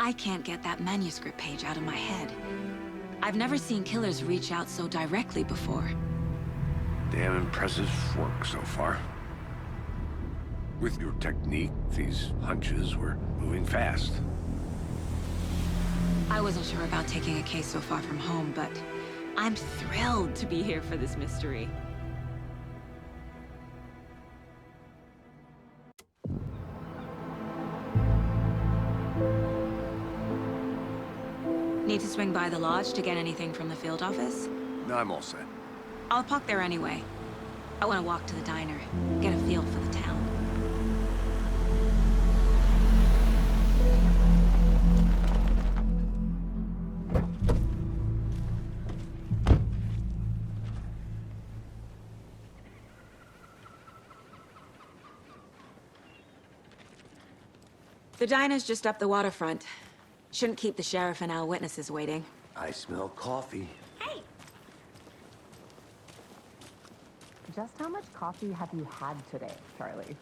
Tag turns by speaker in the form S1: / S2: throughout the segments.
S1: I can't get that manuscript page out of my head. I've never seen killers reach out so directly before.
S2: Damn impressive work so far. With your technique, these hunches were moving fast.
S1: I wasn't sure about taking a case so far from home, but I'm thrilled to be here for this mystery. Need to swing by the lodge to get anything from the field office?
S2: No, I'm all set.
S1: I'll park there anyway. I want to walk to the diner, get a feel for the town. The diner's just up the waterfront. Shouldn't keep the sheriff and our witnesses waiting.
S2: I smell coffee.
S1: Hey!
S3: Just how much coffee have you had today, Charlie?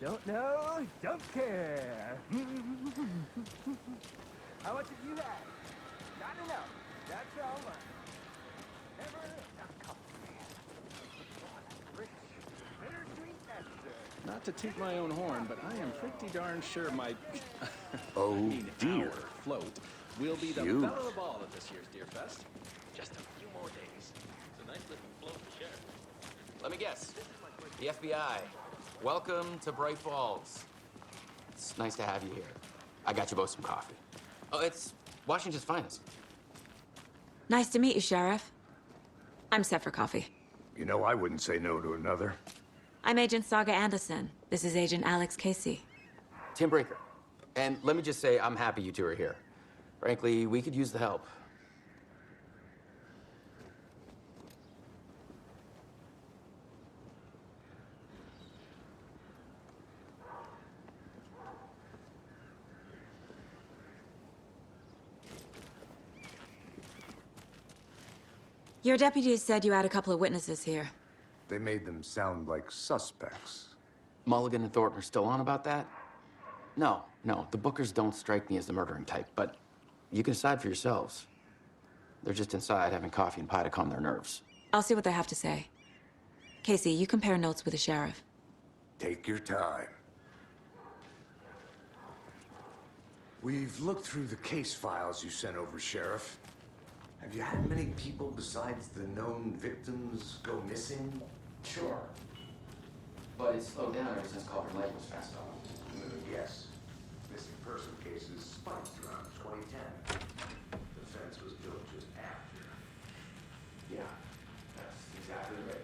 S3: Don't know, don't care. How much have you had? Not enough. That's all right. Never enough coffee. Rich, bittersweet nectar.
S4: Not to toot my own horn, but I am pretty darn sure my
S2: Oh, dear.
S4: our float will be the
S2: Phew.
S4: belle of the ball at this year's Deer Fest. Just a few more days. It's a nice little float to share.
S5: Let me guess. The FBI. Welcome to Bright Falls. It's nice to have you here. I got you both some coffee. Oh, it's Washington's finest.
S1: Nice to meet you, Sheriff. I'm set for coffee.
S2: You know, I wouldn't say no to another.
S1: I'm Agent Saga Anderson. This is Agent Alex Casey.
S5: Tim Breaker. And let me just say, I'm happy you two are here. Frankly, we could use the help.
S1: Your deputies said you had a couple of witnesses here.
S2: They made them sound like suspects.
S5: Mulligan and Thornton are still on about that? No, the Bookers don't strike me as the murdering type, but you can decide for yourselves. They're just inside having coffee and pie to calm their nerves.
S1: I'll see what they have to say. Casey, you compare notes with the sheriff.
S2: Take your time. We've looked through the case files you sent over, Sheriff. Have you had many people besides the known victims go missing?
S5: Sure. But it's slowed down ever since Culver Lake was fast off.
S2: Yes. Missing person cases spiked around 2010. The fence was built just after.
S5: Yeah, that's exactly right.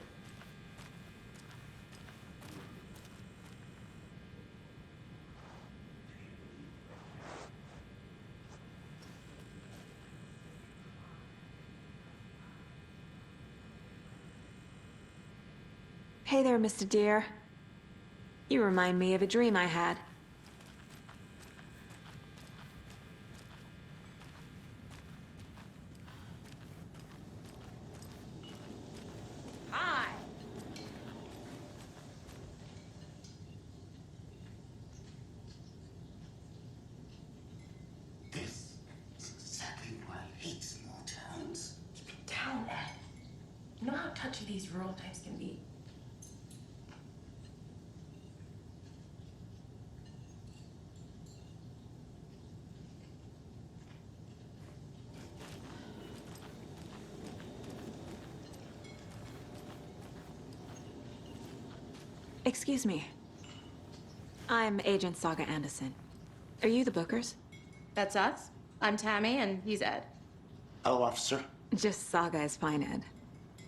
S1: Hey there, Mr. Deer. You remind me of a dream I had. Hi!
S6: This is exactly why I hate small towns. Keep it down, Ed. You know how touchy these rural types can be.
S1: Excuse me. I'm Agent Saga Anderson. Are you the Bookers?
S7: That's us. I'm Tammy, and he's Ed.
S6: Hello, officer.
S1: Just Saga is fine, Ed.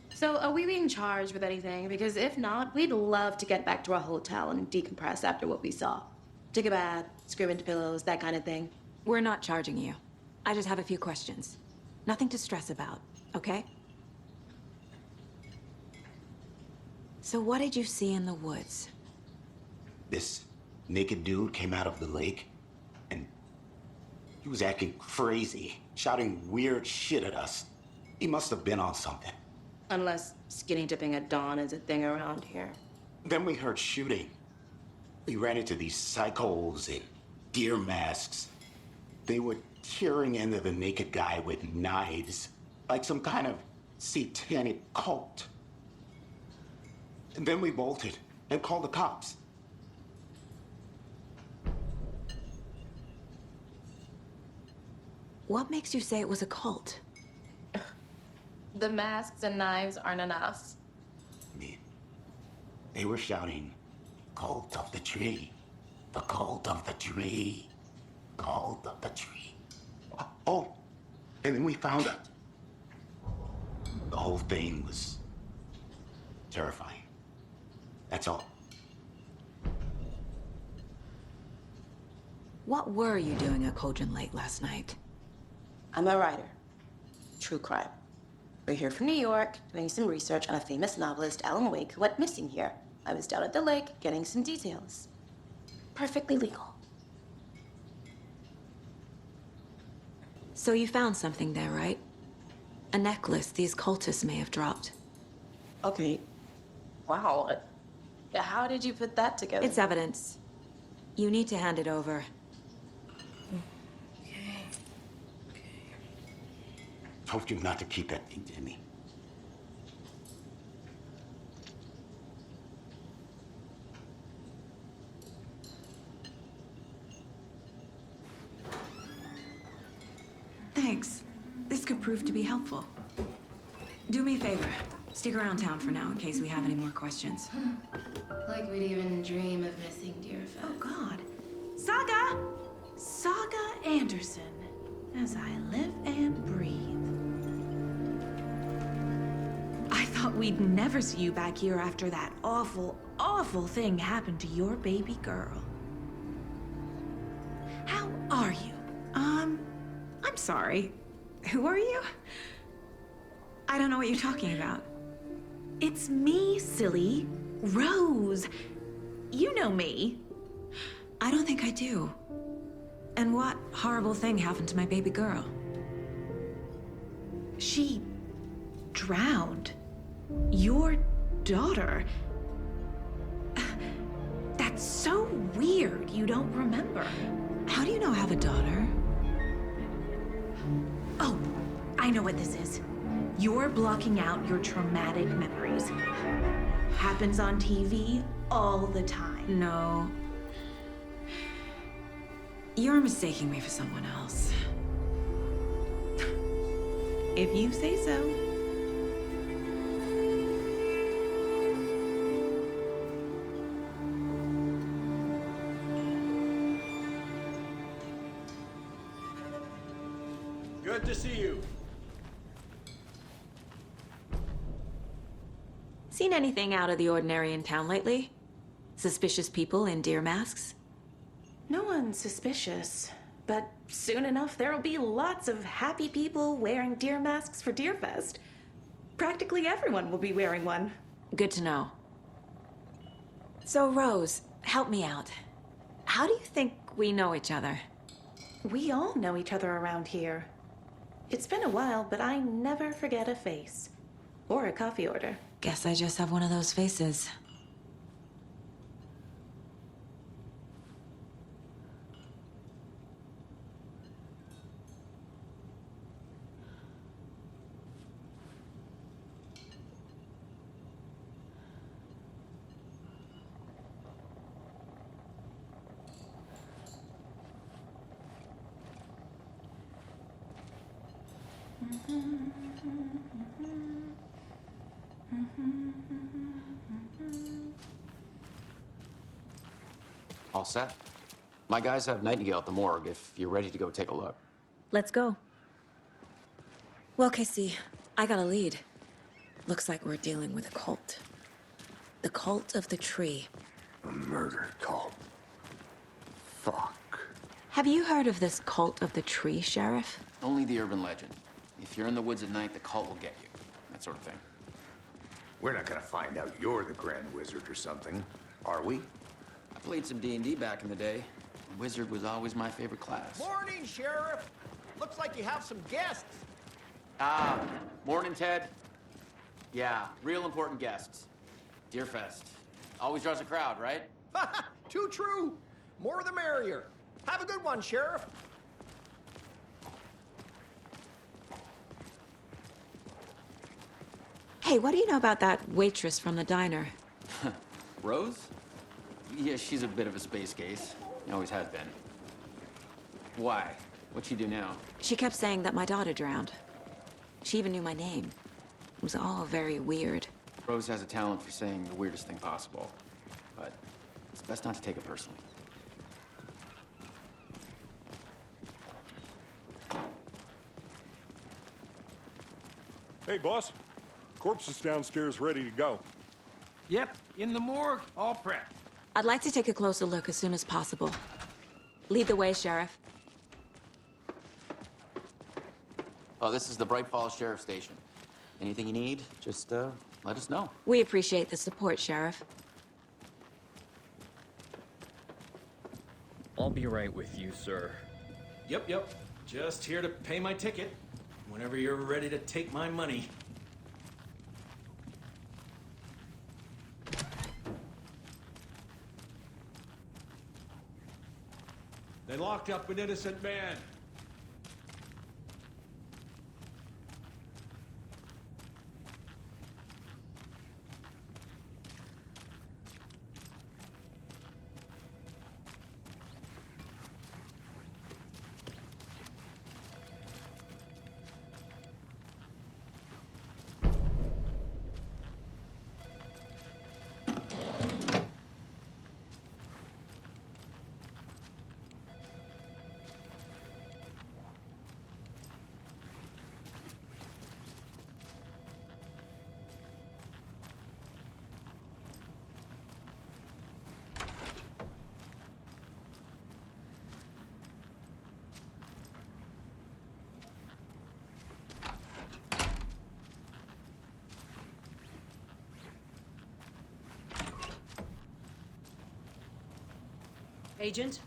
S7: So, are we being charged with anything? Because if not, we'd love to get back to our hotel and decompress after what we saw. Take a bath, scream into pillows, that kind of thing.
S1: We're not charging you. I just have a few questions. Nothing to stress about, okay? So what did you see in the woods?
S6: This naked dude came out of the lake, and he was acting crazy, shouting weird shit at us. He must have been on something.
S7: Unless skinny dipping at dawn is a thing around here.
S6: Then we heard shooting. We ran into these psychos in deer masks. They were tearing into the naked guy with knives, like some kind of satanic cult. And then we bolted and called the cops.
S1: What makes you say it was a cult?
S7: The masks and knives aren't enough.
S6: I mean, they were shouting, "Cult of the tree, the cult of the tree, cult of the tree." Oh, and then we found out the whole thing was terrifying. That's all.
S1: What were you doing at Cogent Lake last night?
S7: I'm a writer. True crime. We're here from New York, doing some research on a famous novelist, Alan Wake, who went missing here. I was down at the lake, getting some details. Perfectly legal.
S1: So you found something there, right? A necklace these cultists may have dropped.
S7: Okay. Wow. How did you put that together?
S1: It's evidence. You need to hand it over.
S6: Told you not to keep that thing to me.
S1: Thanks. This could prove to be helpful. Do me a favor. Stick around town for now in case we have any more questions.
S7: Like we'd even dream of missing Deerfest.
S8: Oh, God. Saga! Saga Anderson. As I live and breathe. I thought we'd never see you back here after that awful, awful thing happened to your baby girl. How are you? I'm sorry. Who are you? I don't know what you're talking about. It's me, silly. Rose. You know me.
S1: I don't think I do. And what horrible thing happened to my baby girl?
S8: She drowned. Your daughter. That's so weird you don't remember.
S1: How do you know I have a daughter?
S8: Oh, I know what this is. You're blocking out your traumatic memories. Happens on TV all the time.
S1: No. You're mistaking me for someone else.
S8: If you say so.
S4: Good to see you.
S1: Seen anything out of the ordinary in town lately? Suspicious people in deer masks?
S8: No one's suspicious, but soon enough there'll be lots of happy people wearing deer masks for Deerfest. Practically everyone will be wearing one.
S1: Good to know. So, Rose, help me out. How do you think we know each other?
S8: We all know each other around here. It's been a while, but I never forget a face. Or a coffee order.
S1: Guess I just have one of those faces.
S5: All set? My guys have Nightingale at the morgue if you're ready to go take a look.
S1: Let's go. Well, Casey, I got a lead. Looks like we're dealing with a cult. The cult of the tree.
S2: A murder cult. Fuck.
S1: Have you heard of this cult of the tree, Sheriff?
S5: Only the urban legend. If you're in the woods at night, the cult will get you. That sort of thing.
S2: We're not gonna find out you're the Grand Wizard or something, are we?
S5: I played some D&D back in the day. Wizard was always my favorite class.
S3: Morning, Sheriff. Looks like you have some guests.
S5: Morning, Ted. Yeah, real important guests. Deerfest. Always draws a crowd, right?
S3: Too true. More the merrier. Have a good one, Sheriff.
S1: Hey, what do you know about that waitress from the diner?
S5: Rose? Yeah, she's a bit of a space case. Always has been. Why? What'd she do now?
S1: She kept saying that my daughter drowned. She even knew my name. It was all very weird.
S5: Rose has a talent for saying the weirdest thing possible. But it's best not to take it personally.
S9: Hey, boss. Corpse is downstairs ready to go.
S3: Yep, in the morgue, all prepped.
S1: I'd like to take a closer look as soon as possible. Lead the way, Sheriff.
S5: Oh, this is the Bright Falls Sheriff Station. Anything you need, just let us know.
S1: We appreciate the support, Sheriff.
S4: I'll be right with you, sir.
S10: Yep. Just here to pay my ticket. Whenever you're ready to take my money. They locked up an innocent man.
S11: Agent?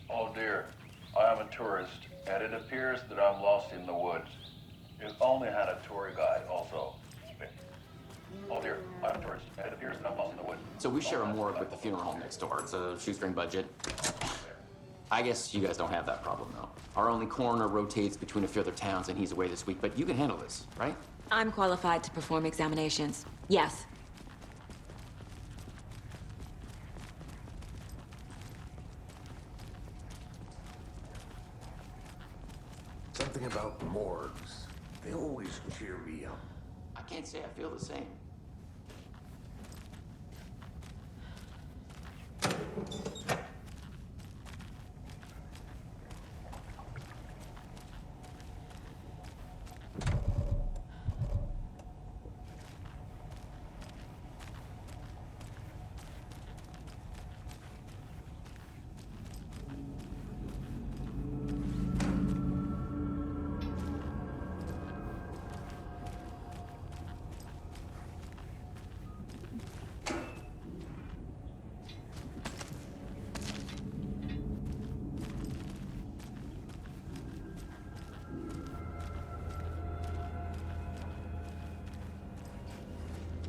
S12: Oh dear, I am a tourist, and it appears that I'm lost in the woods. If only had a tour guide also. Oh dear, I'm a tourist, and it appears that I'm lost in the woods.
S5: So we share a morgue with the funeral home next door. It's a shoestring budget. I guess you guys don't have that problem, though. Our only coroner rotates between a few other towns, and he's away this week, but you can handle this, right?
S1: I'm qualified to perform examinations. Yes.
S2: Something about morgues. They always cheer me up.
S5: I can't say I feel the same.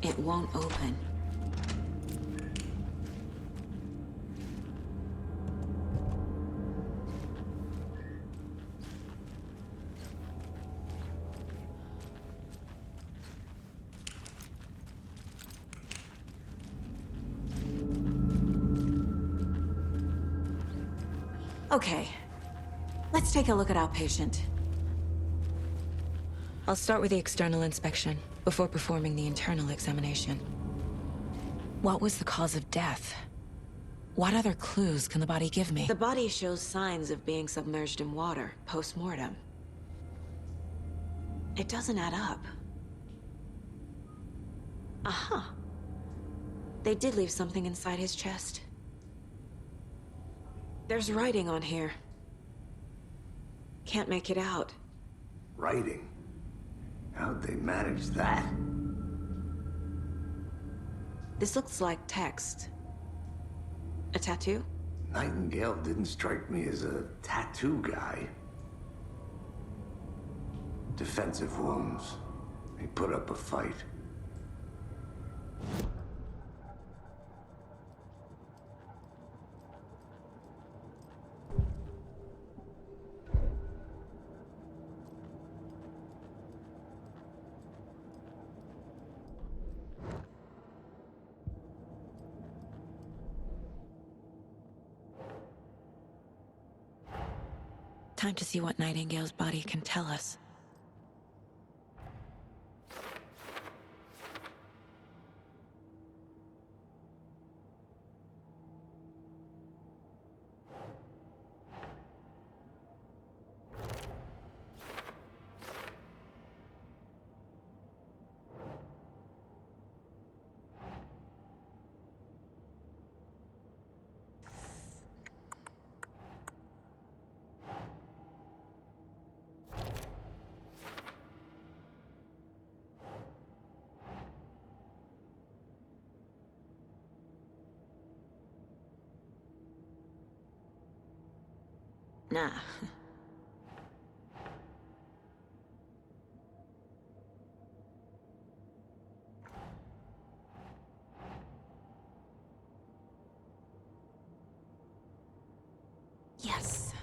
S1: It won't open. Okay, let's take a look at our patient. I'll start with the external inspection before performing the internal examination. What was the cause of death? What other clues can the body give me? The body shows signs of being submerged in water post-mortem. It doesn't add up. Aha. They did leave something inside his chest. There's writing on here. Can't make it out.
S2: Writing? How'd they manage that?
S1: This looks like text. A tattoo?
S2: Nightingale didn't strike me as a tattoo guy. Defensive wounds. He put up a fight.
S1: Time to see what Nightingale's body can tell us. Nah. Yes.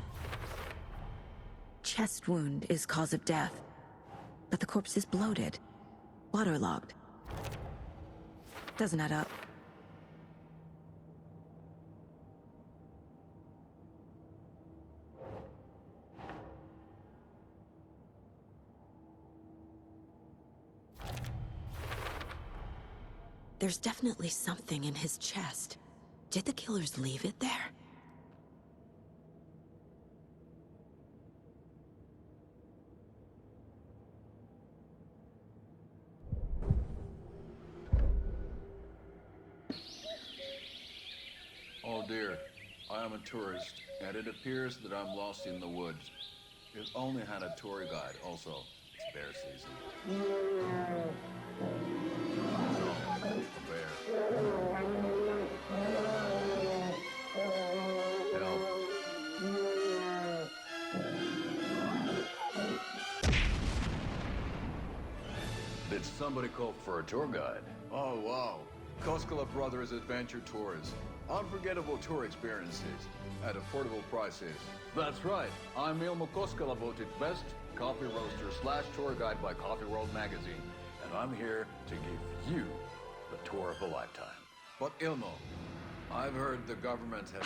S1: Chest wound is cause of death, but the corpse is bloated, waterlogged. Doesn't add up. There's definitely something in his chest. Did the killers leave it there?
S12: Oh dear, I am a tourist, and it appears that I'm lost in the woods. It only had a tour guide, also. It's bear season. No, a bear. Help. Did somebody call for a tour guide? Oh, wow. Koskela Brothers Adventure Tours. Unforgettable tour experiences at affordable prices. That's right. I'm Ilmo Koskela, voted best coffee roaster / tour guide by Coffee World magazine. And I'm here to give you the tour of a lifetime. But Ilmo, I've heard the government has...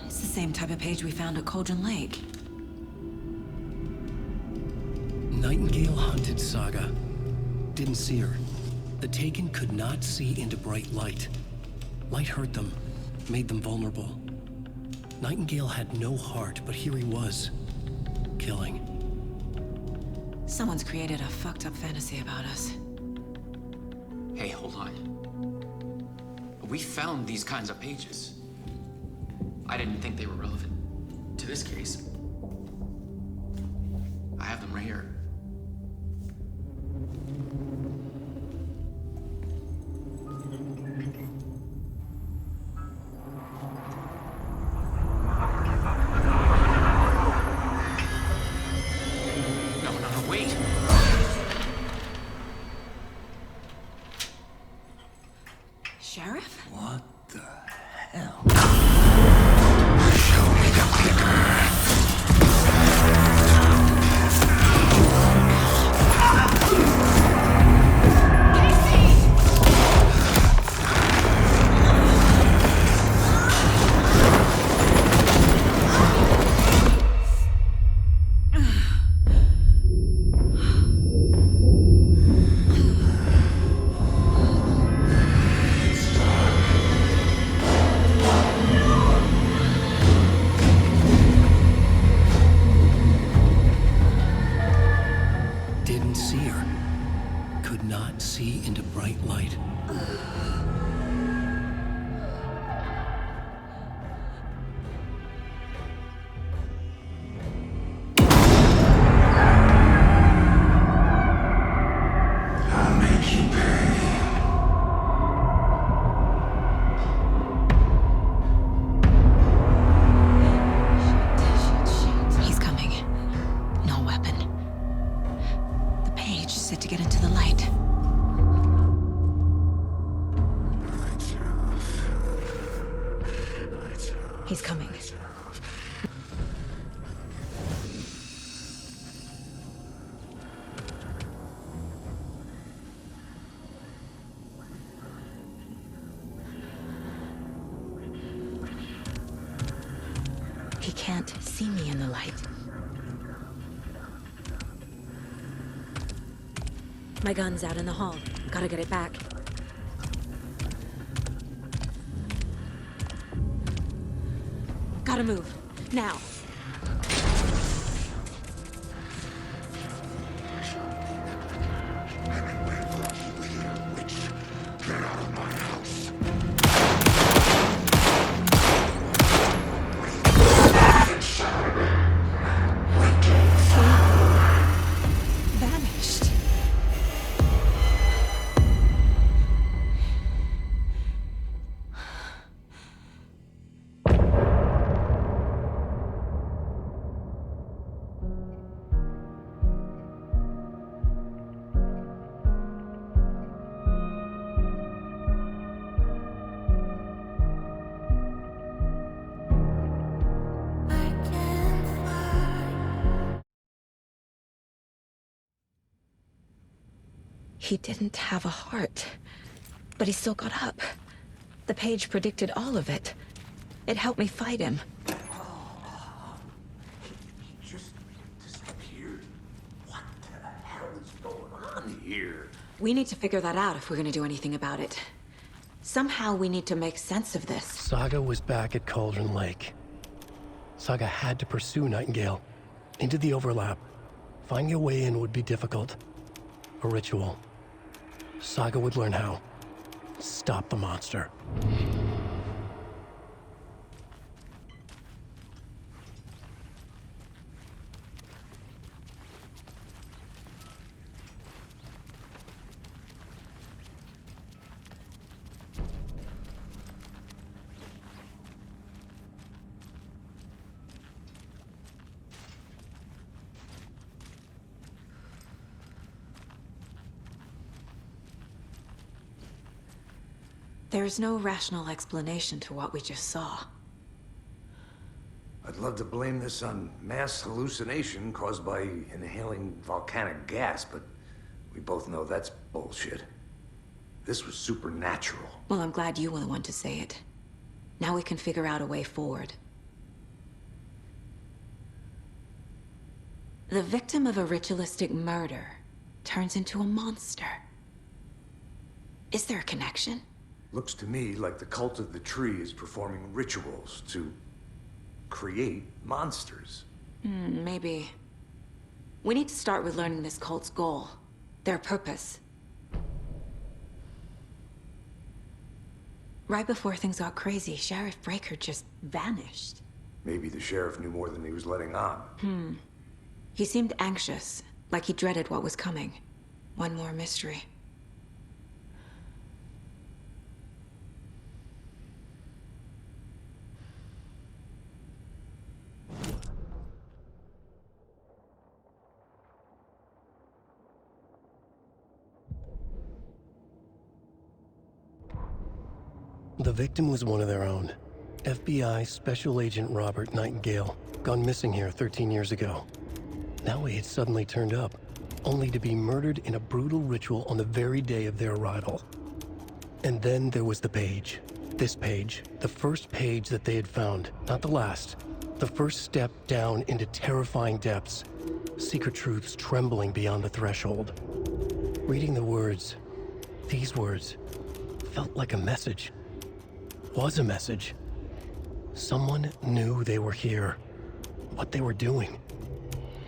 S1: It's the same type of page we found at Cauldron Lake.
S11: Nightingale hunted Saga. Didn't see her. The Taken could not see into bright light. Light hurt them, made them vulnerable. Nightingale had no heart, but here he was, killing.
S1: Someone's created a fucked up fantasy about us.
S5: Hey, hold on. We found these kinds of pages. I didn't think they were relevant to this case. I have them right here. No, wait.
S1: Sheriff?
S2: What the hell?
S1: He's coming. He can't see me in the light. My gun's out in the hall. Gotta get it back. Gotta move. Now.
S6: Get out of my house.
S1: Vanished. He didn't have a heart, but he still got up. The page predicted all of it. It helped me fight him.
S2: He just disappeared. What the hell is going on here?
S1: We need to figure that out if we're gonna do anything about it. Somehow we need to make sense of this.
S11: Saga was back at Cauldron Lake. Saga had to pursue Nightingale into the overlap. Finding a way in would be difficult. A ritual. Saga would learn how. Stop the monster.
S1: There's no rational explanation to what we just saw.
S2: I'd love to blame this on mass hallucination caused by inhaling volcanic gas, but we both know that's bullshit. This was supernatural.
S1: Well, I'm glad you were the one to say it. Now we can figure out a way forward. The victim of a ritualistic murder turns into a monster. Is there a connection?
S2: Looks to me like the cult of the tree is performing rituals to create monsters.
S1: Maybe. We need to start with learning this cult's goal, their purpose. Right before things got crazy, Sheriff Breaker just vanished.
S2: Maybe the sheriff knew more than he was letting on.
S1: He seemed anxious, like he dreaded what was coming. One more mystery.
S11: The victim was one of their own. FBI Special Agent Robert Nightingale, gone missing here 13 years ago. Now he had suddenly turned up, only to be murdered in a brutal ritual on the very day of their arrival. And then there was the page. This page, the first page that they had found, not the last. The first step down into terrifying depths. Secret truths trembling beyond the threshold. Reading the words, these words, felt like a message. Was a message. Someone knew they were here. What they were doing.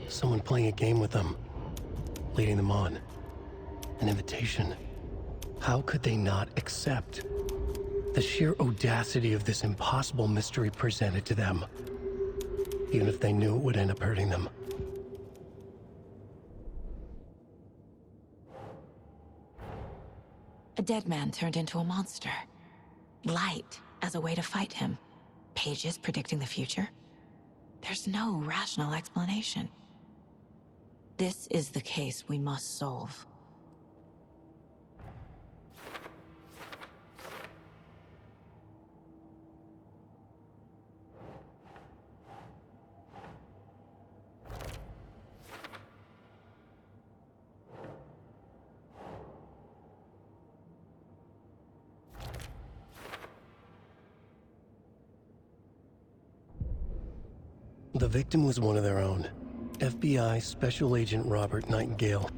S11: Someone playing a game with them. Leading them on. An invitation. How could they not accept? The sheer audacity of this impossible mystery presented to them. Even if they knew it would end up hurting them.
S1: A dead man turned into a monster. Light as a way to fight him. Pages predicting the future. There's no rational explanation. This is the case we must solve.
S11: The victim was one of their own. FBI Special Agent Robert Nightingale.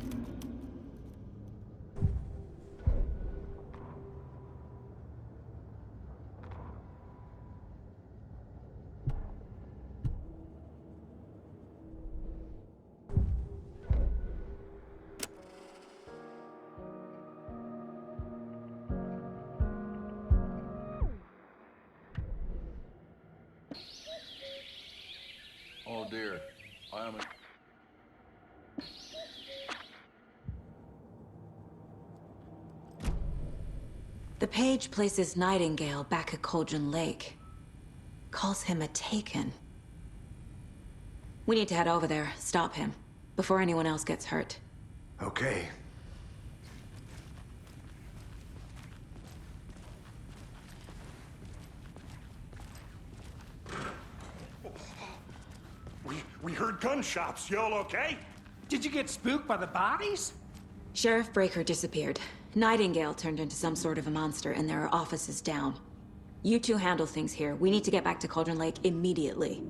S12: Oh dear, I am.
S1: The page places Nightingale back at Cauldron Lake. Calls him a Taken. We need to head over there, stop him, before anyone else gets hurt.
S2: Okay.
S9: We heard gunshots. Y'all okay?
S3: Did you get spooked by the bodies?
S1: Sheriff Breaker disappeared. Nightingale turned into some sort of a monster, and there are offices down. You two handle things here. We need to get back to Cauldron Lake immediately.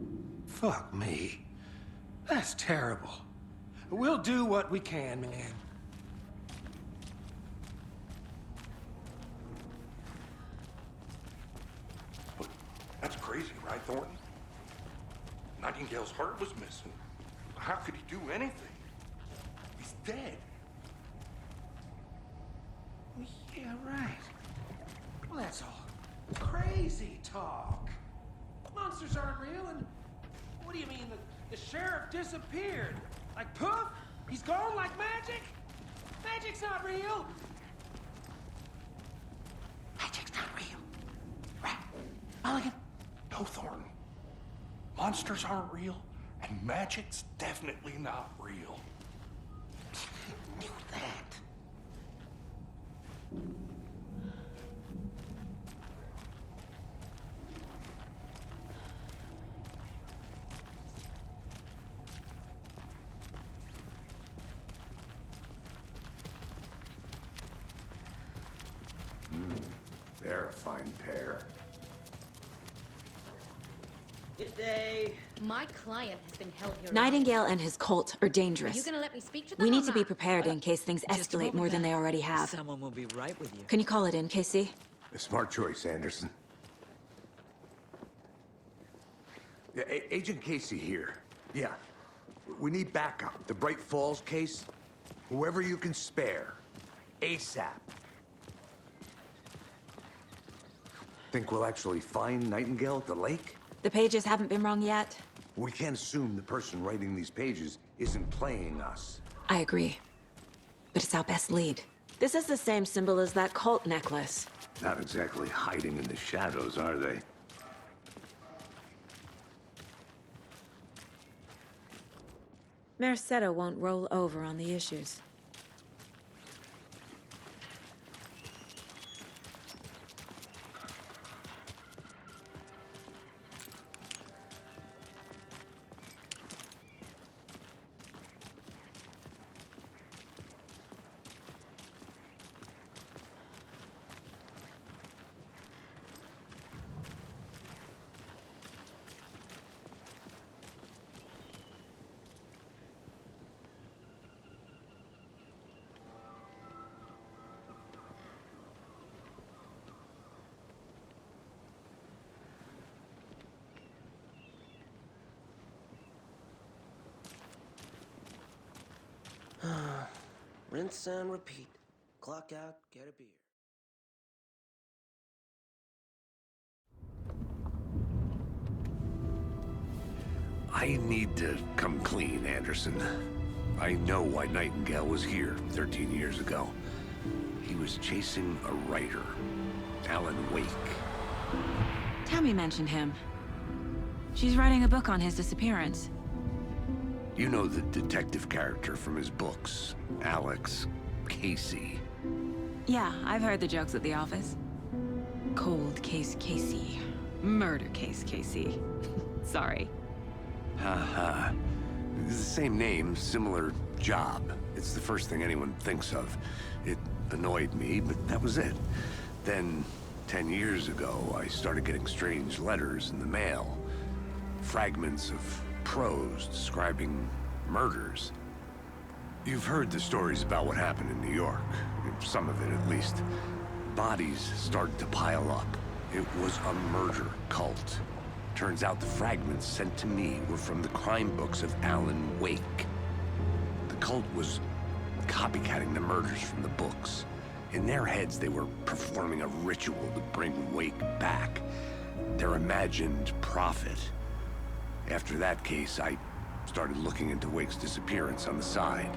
S3: Fuck me. That's terrible. We'll do what we can, man.
S9: That's crazy, right, Thornton? Nightingale's heart was missing. How could he do anything? He's dead.
S3: Yeah, right. Well, that's all crazy talk. Monsters aren't real, and what do you mean? The sheriff disappeared? Like poof? He's gone like magic? Magic's not real. Magic's not real. Right? Mulligan?
S9: No, Thornton. Monsters aren't real, and magic's definitely not real.
S3: Knew that.
S2: They're a fine pair.
S13: Good day. My client has been held here.
S1: Nightingale and his cult are dangerous.
S13: Are you gonna let me speak to them?
S1: We
S13: or
S1: need to be
S13: not?
S1: prepared in case things
S14: Just a
S1: escalate
S14: moment,
S1: more than
S14: ma'am.
S1: they already have.
S14: Someone will be right with you.
S1: Can you call it in, Casey?
S2: A smart choice, Anderson. Yeah, Agent Casey here. Yeah. We need backup. The Bright Falls case. Whoever you can spare. ASAP. Think we'll actually find Nightingale at the lake?
S1: The pages haven't been wrong yet.
S2: We can't assume the person writing these pages isn't playing us.
S1: I agree. But it's our best lead. This is the same symbol as that cult necklace.
S2: Not exactly hiding in the shadows, are they?
S1: Mercado won't roll over on the issues.
S15: Rinse and repeat. Clock out, get a beer.
S2: I need to come clean, Anderson. I know why Nightingale was here 13 years ago. He was chasing a writer, Alan Wake.
S1: Tammy mentioned him. She's writing a book on his disappearance.
S2: You know the detective character from his books, Alex Casey.
S1: Yeah, I've heard the jokes at the office. Cold case Casey. Murder case Casey. Sorry.
S2: Haha. It's the same name, similar job. It's the first thing anyone thinks of. It annoyed me, but that was it. Then, 10 years ago, I started getting strange letters in the mail. Fragments of prose describing murders. You've heard the stories about what happened in New York. Some of it, at least. Bodies started to pile up. It was a murder cult. Turns out the fragments sent to me were from the crime books of Alan Wake. The cult was copycatting the murders from the books. In their heads, they were performing a ritual to bring Wake back. Their imagined prophet. After that case, I started looking into Wake's disappearance on the side.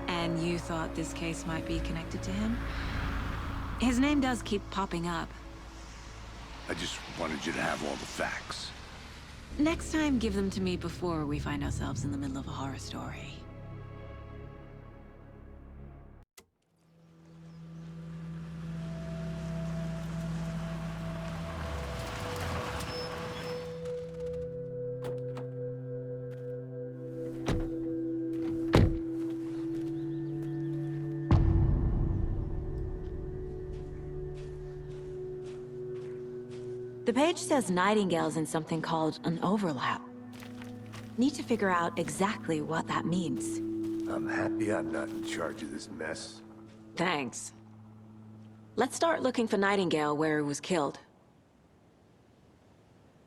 S1: And you thought this case might be connected to him? His name does keep popping up.
S2: I just wanted you to have all the facts.
S1: Next time, give them to me before we find ourselves in the middle of a horror story. The page says Nightingale's in something called an overlap. Need to figure out exactly what that means.
S2: I'm happy I'm not in charge of this mess.
S1: Thanks. Let's start looking for Nightingale where he was killed.